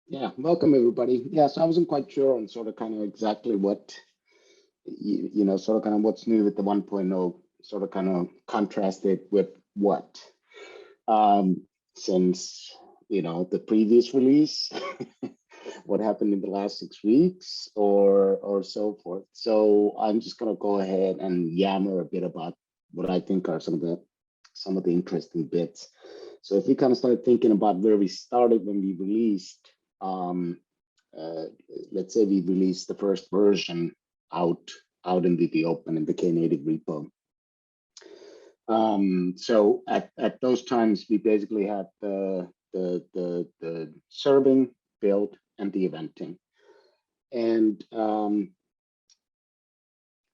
Yeah, welcome everybody. Yeah, so I wasn't quite sure on sort of kind of exactly what, sort of kind of what's new with the 1.0, sort of kind of contrasted with what, um, since, the previous release, what happened in the last 6 weeks or so forth. So I'm just gonna go ahead and yammer a bit about what I think are some of the interesting bits. So if we kind of start thinking about where we started when we released, um, uh, let's say we released the first version out out into the open in the Knative repo. So at those times, we basically had the serving, build, and the eventing. And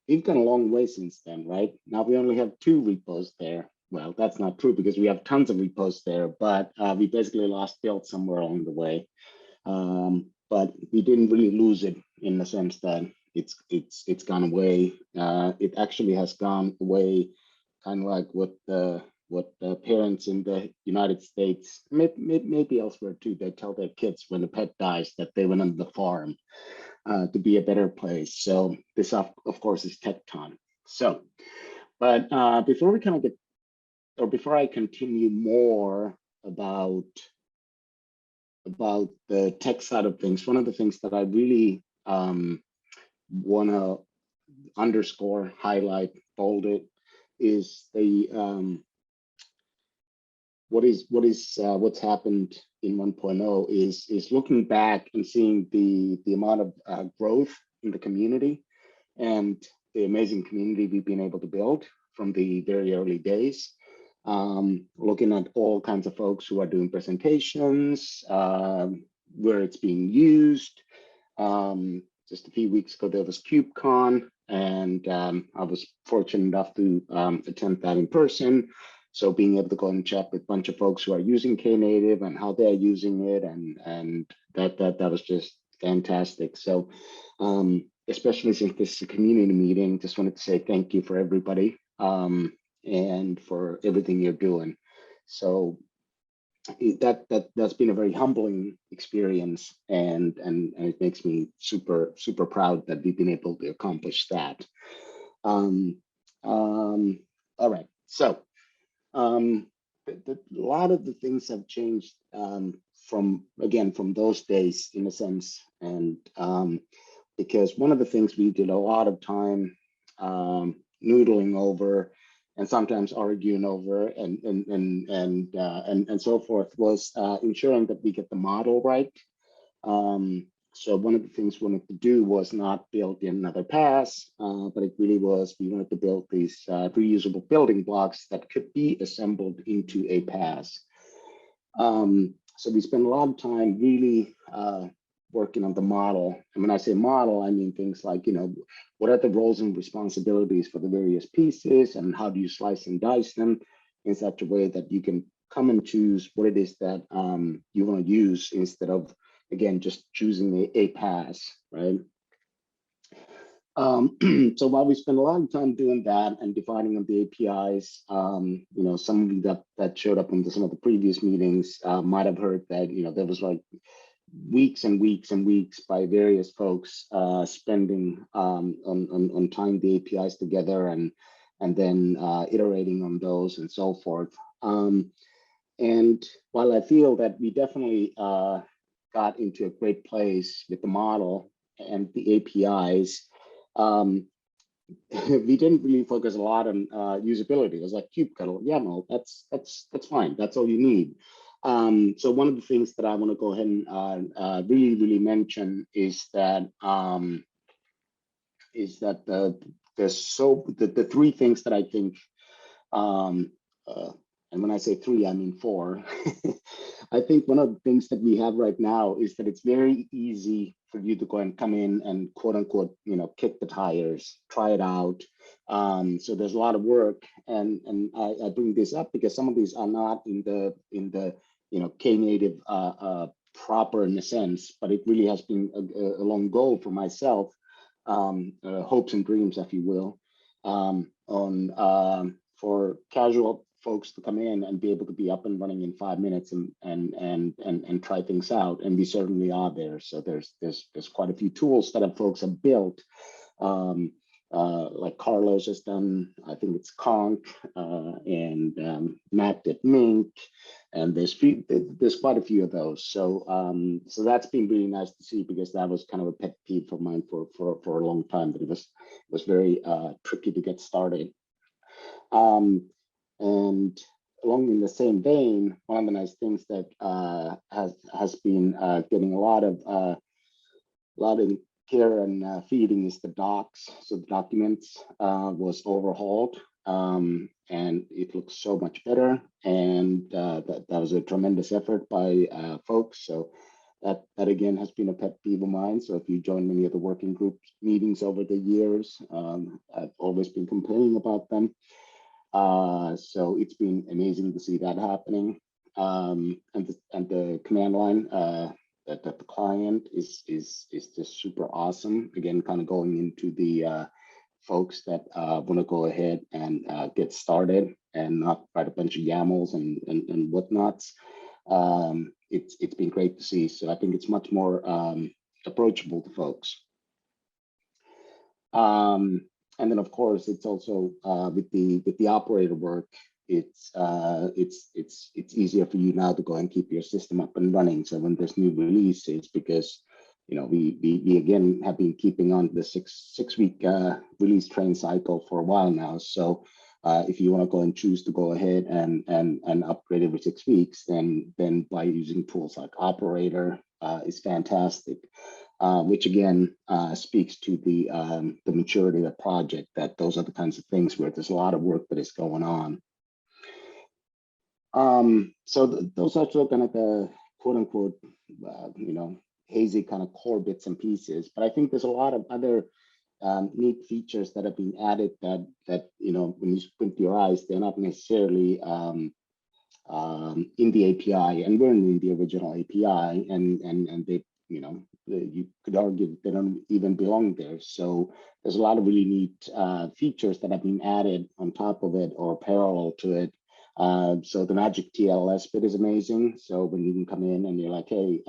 we've gone a long way since then, right? Now we only have 2 repos there. Well, that's not true because we have tons of repos there, but we basically lost build somewhere along the way. But we didn't really lose it in the sense that it's gone away. It actually has gone away, kind of like what the parents in the United States, maybe elsewhere too, they tell their kids when the pet dies that they went on the farm to be a better place. So this, of course, is tecton. So, but before we kind of get, or before I continue more about the tech side of things, one of the things that I really want to underscore, highlight, bold it, is the what's happened in 1.0 is looking back and seeing the amount of growth in the community and the amazing community we've been able to build from the very early days. Looking at all kinds of folks who are doing presentations, where it's being used. Just a few weeks ago, there was KubeCon, and I was fortunate enough to attend that in person. So being able to go and chat with a bunch of folks who are using Knative and how they're using it, and that was just fantastic. So especially since this is a community meeting, just wanted to say thank you for everybody. And for everything you're doing. So that's been a very humbling experience, and it makes me super proud that we've been able to accomplish that. All right, so a lot of the things have changed from those days in a sense, and because one of the things we did a lot of time noodling over and sometimes arguing over and so forth was ensuring that we get the model right. So one of the things we wanted to do was not build in another pass, but it really was, we wanted to build these reusable building blocks that could be assembled into a pass. So we spent a lot of time really working on the model. And when I say model, I mean things like, what are the roles and responsibilities for the various pieces, and how do you slice and dice them in such a way that you can come and choose what it is that you want to use, instead of, again, just choosing a pass, right? So while we spend a lot of time doing that and defining on the APIs, some of you that showed up in some of the previous meetings might have heard that, there was like weeks and weeks and weeks by various folks spending on tying the APIs together and then iterating on those and so forth. And while I feel that we definitely got into a great place with the model and the APIs, we didn't really focus a lot on usability. It was like kubectl, yeah, no, that's fine. That's all you need. So one of the things that I want to go ahead and really mention is that the 3 things that I think, and when I say 3, I mean 4. I think one of the things that we have right now is that it's very easy for you to go and come in and quote unquote, kick the tires, try it out. So there's a lot of work, and I bring this up because some of these are not in the Knative proper in a sense, but it really has been a long goal for myself, hopes and dreams, if you will, for casual folks to come in and be able to be up and running in 5 minutes and try things out, and we certainly are there. So there's quite a few tools that folks have built. Like Carlos has done, I think it's Conk, and Matt did Mink, and there's quite a few of those. So so that's been really nice to see, because that was kind of a pet peeve of mine for a long time, that it was very tricky to get started. And along in the same vein, one of the nice things that has been getting a lot of care and feeding is the docs. So the documents was overhauled, and it looks so much better. And that was a tremendous effort by folks. So that again has been a pet peeve of mine. So if you join many of the working group meetings over the years, I've always been complaining about them. So it's been amazing to see that happening. And the command line that the client is just super awesome. Again, kind of going into the folks that want to go ahead and get started and not write a bunch of YAMLs and whatnots. It's been great to see. So I think it's much more approachable to folks. And then of course it's also with the operator work, it's easier for you now to go and keep your system up and running. So when there's new releases, because we again have been keeping on the six week release train cycle for a while now. So if you want to go and choose to go ahead and upgrade every 6 weeks, then by using tools like Operator is fantastic. Which again speaks to the maturity of the project, that those are the kinds of things where there's a lot of work that is going on. So those are sort of kind of the quote unquote, hazy kind of core bits and pieces. But I think there's a lot of other neat features that have been added that when you squint your eyes, they're not necessarily in the API, and we're in the original API, and they, you could argue they don't even belong there. So there's a lot of really neat features that have been added on top of it or parallel to it. So the magic TLS bit is amazing. So when you can come in and you're like, hey,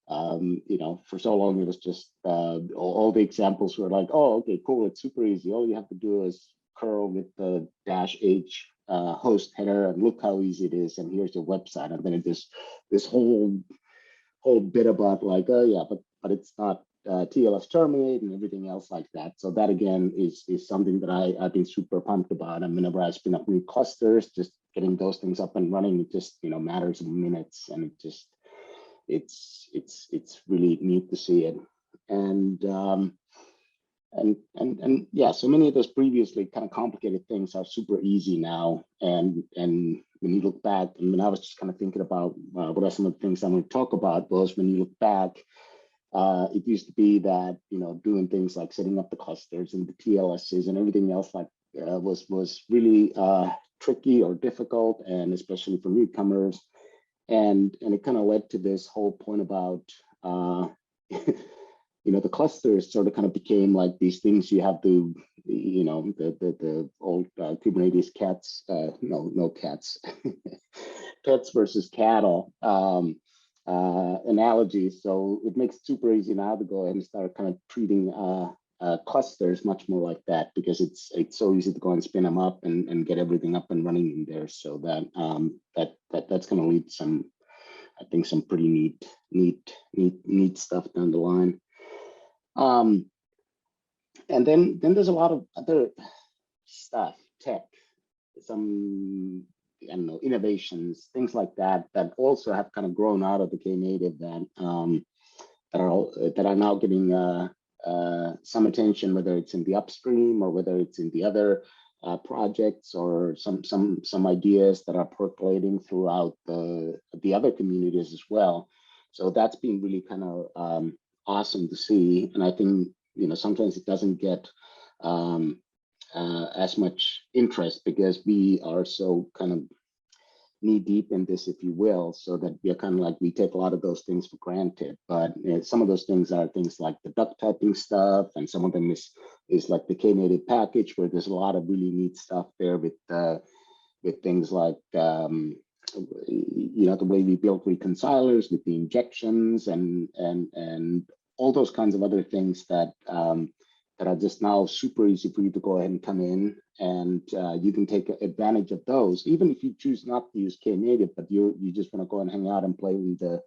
for so long it was just all the examples were like, oh, okay, cool, it's super easy. All you have to do is curl with the -h host header, and look how easy it is, and here's your website. And then it is this whole bit about like, oh yeah, but it's not TLS terminate and everything else like that. So that again is something that I've been super pumped about. And whenever I spin up new clusters, just getting those things up and running, it just matters of minutes, and it just it's really neat to see it. And yeah, so many of those previously kind of complicated things are super easy now. And when you look back, and when I was just kind of thinking about what are some of the things I'm going to talk about, was when you look back, it used to be that doing things like setting up the clusters and the TLSs and everything else like was really tricky or difficult, and especially for newcomers. And it kind of led to this whole point about the clusters sort of kind of became like these things you have to, the old Kubernetes cats, no cats, pets versus cattle analogy. So it makes it super easy now to go ahead and start kind of treating clusters much more like that, because it's so easy to go and spin them up and get everything up and running in there. So that's going to lead some, I think, some pretty neat stuff down the line. And then there's a lot of other stuff, tech, some innovations, things like that also have kind of grown out of the Knative that are now getting some attention, whether it's in the upstream or whether it's in the other projects, or some ideas that are percolating throughout the other communities as well. So that's been really kind of awesome to see. And I think sometimes it doesn't get as much interest because we are so kind of knee deep in this, if you will, so that we are kind of like, we take a lot of those things for granted. But some of those things are things like the duck typing stuff, and some of them is like the Knative package, where there's a lot of really neat stuff there with with things like you know, the way we built reconcilers with the injections and all those kinds of other things that that are just now super easy for you to go ahead and come in, and you can take advantage of those, even if you choose not to use Knative, but you just want to go and hang out and play in the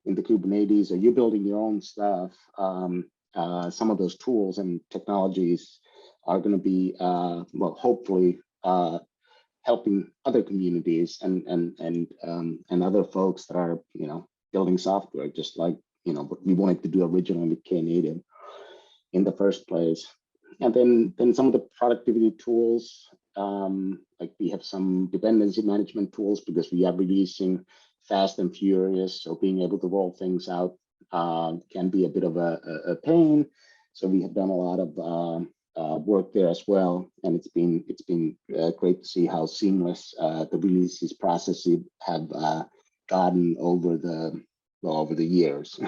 Kubernetes, or you're building your own stuff. Some of those tools and technologies are going to be, well, hopefully helping other communities and other folks that are, you know, building software, just like, you know, what we wanted to do originally with Knative in the first place. And then some of the productivity tools, like we have some dependency management tools because we are releasing fast and furious, so being able to roll things out can be a bit of a pain. So we have done a lot of work there as well, and it's been great to see how seamless the releases processes have gotten over the years.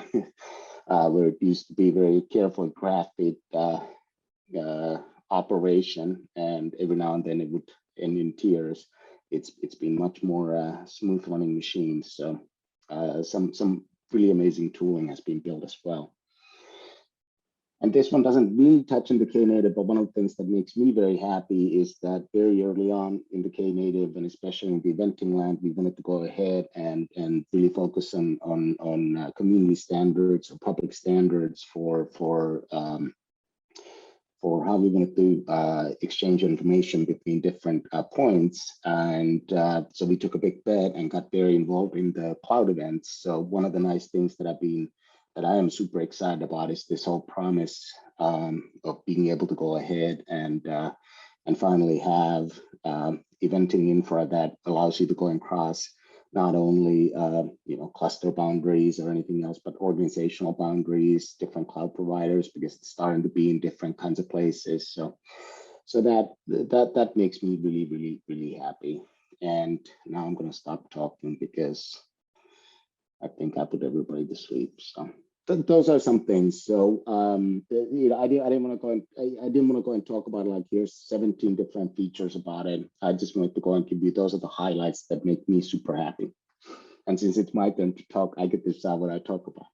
Where it used to be very carefully crafted operation, and every now and then it would end in tears. It's been much more smooth running machines. So some really amazing tooling has been built as well. And this one doesn't really touch into Knative, but one of the things that makes me very happy is that very early on in the Knative, and especially in the eventing land, we wanted to go ahead and really focus on community standards or public standards for how we wanted to exchange information between different points. And so we took a big bet and got very involved in the cloud events. So one of the nice things that I am super excited about is this whole promise of being able to go ahead and finally have eventing infra that allows you to go and cross not only you know, cluster boundaries or anything else, but organizational boundaries, different cloud providers, because it's starting to be in different kinds of places. So that makes me really happy. And now I'm going to stop talking because I think I put everybody to sleep. So those are some things. So you know, I didn't want to go and talk about, like, here's 17 different features about it. I just wanted to go and give you, those are the highlights that make me super happy. And since it's my turn to talk, I get to decide what I talk about.